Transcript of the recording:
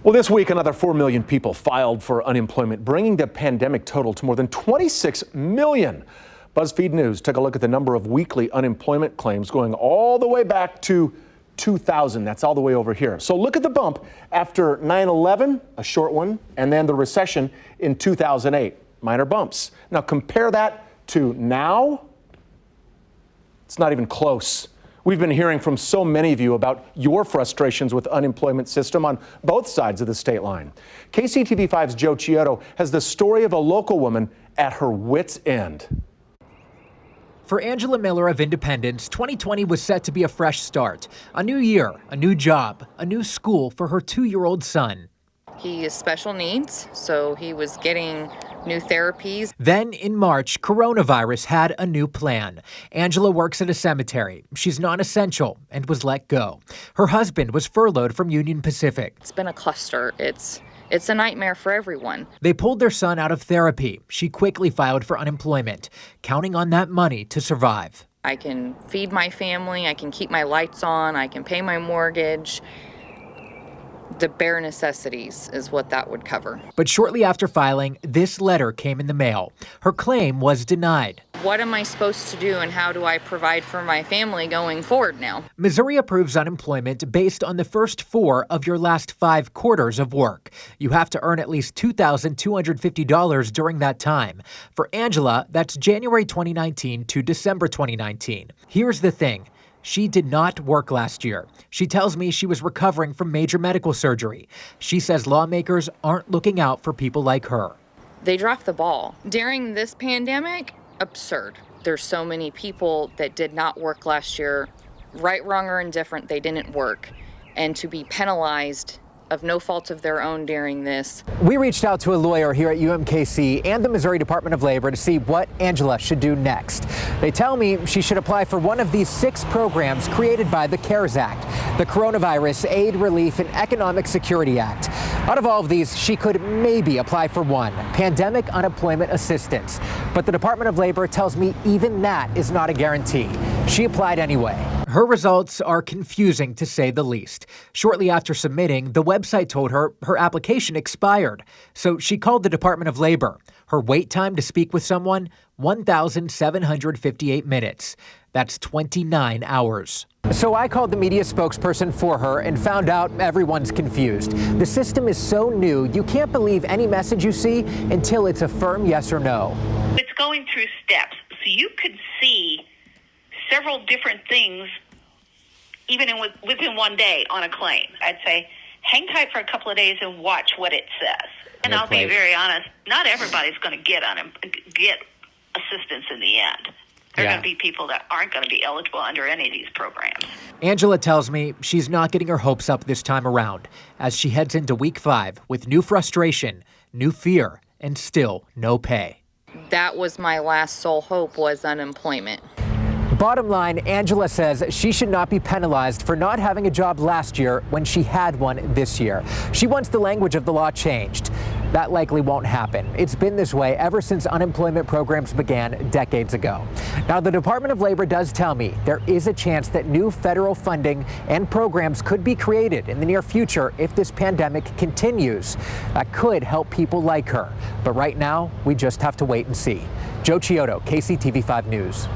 Well, this week, another 4 million people filed for unemployment, bringing the pandemic total to more than 26 million. BuzzFeed News took a look at the number of weekly unemployment claims going all the way back to 2000. That's all the way over here. So look at the bump after 9/11, a short one, and then the recession in 2008. Minor bumps. Now compare that to now. It's not even close. We've been hearing from so many of you about your frustrations with the unemployment system on both sides of the state line. KCTV5's Joe Chiodo has the story of a local woman at her wit's end. For Angela Miller of Independence, 2020 was set to be a fresh start. A new year, a new job, a new school for her 2-year-old son. He has special needs, so he was getting new therapies. Then in March, coronavirus had a new plan. Angela works at a cemetery. She's non-essential and was let go. Her husband was furloughed from Union Pacific. It's been a cluster. It's a nightmare for everyone. They pulled their son out of therapy. She quickly filed for unemployment, counting on that money to survive. I can feed my family, I can keep my lights on, I can pay my mortgage. The bare necessities is what that would cover. But shortly after filing, this letter came in the mail. Her claim was denied. What am I supposed to do and how do I provide for my family going forward now? Missouri approves unemployment based on the first 4 of your last 5 quarters of work. You have to earn at least $2,250 during that time. For Angela, that's January 2019 to December 2019. Here's the thing. She did not work last year. She tells me she was recovering from major medical surgery. She says lawmakers aren't looking out for people like her. They dropped the ball. During this pandemic, absurd. There's so many people that did not work last year. Right, wrong, or indifferent, they didn't work. And to be penalized of no fault of their own during this. We reached out to a lawyer here at UMKC and the Missouri Department of Labor to see what Angela should do next. They tell me she should apply for one of these 6 programs created by the CARES Act, the Coronavirus Aid, Relief, and Economic Security Act. Out of all of these, she could maybe apply for one, pandemic unemployment assistance. But the Department of Labor tells me even that is not a guarantee. She applied anyway. Her results are confusing, to say the least. Shortly after submitting, the website told her her application expired. So she called the Department of Labor. Her wait time to speak with someone, 1,758 minutes. That's 29 hours. So I called the media spokesperson for her and found out everyone's confused. The system is so new, you can't believe any message you see until it's a firm yes or no. It's going through steps, so you could see several different things even within one day on a claim. I'd say hang tight for a couple of days and watch what it says. And I'll be very honest, not everybody's going to get assistance in the end. There are going to be people that aren't going to be eligible under any of these programs. Angela tells me she's not getting her hopes up this time around as she heads into week 5 with new frustration, new fear, and still no pay. That was my last sole hope, was unemployment. Bottom line, Angela says she should not be penalized for not having a job last year when she had one this year. She wants the language of the law changed. That likely won't happen. It's been this way ever since unemployment programs began decades ago. Now, the Department of Labor does tell me there is a chance that new federal funding and programs could be created in the near future if this pandemic continues. That could help people like her. But right now, we just have to wait and see. Joe Chiodo, KCTV5 News.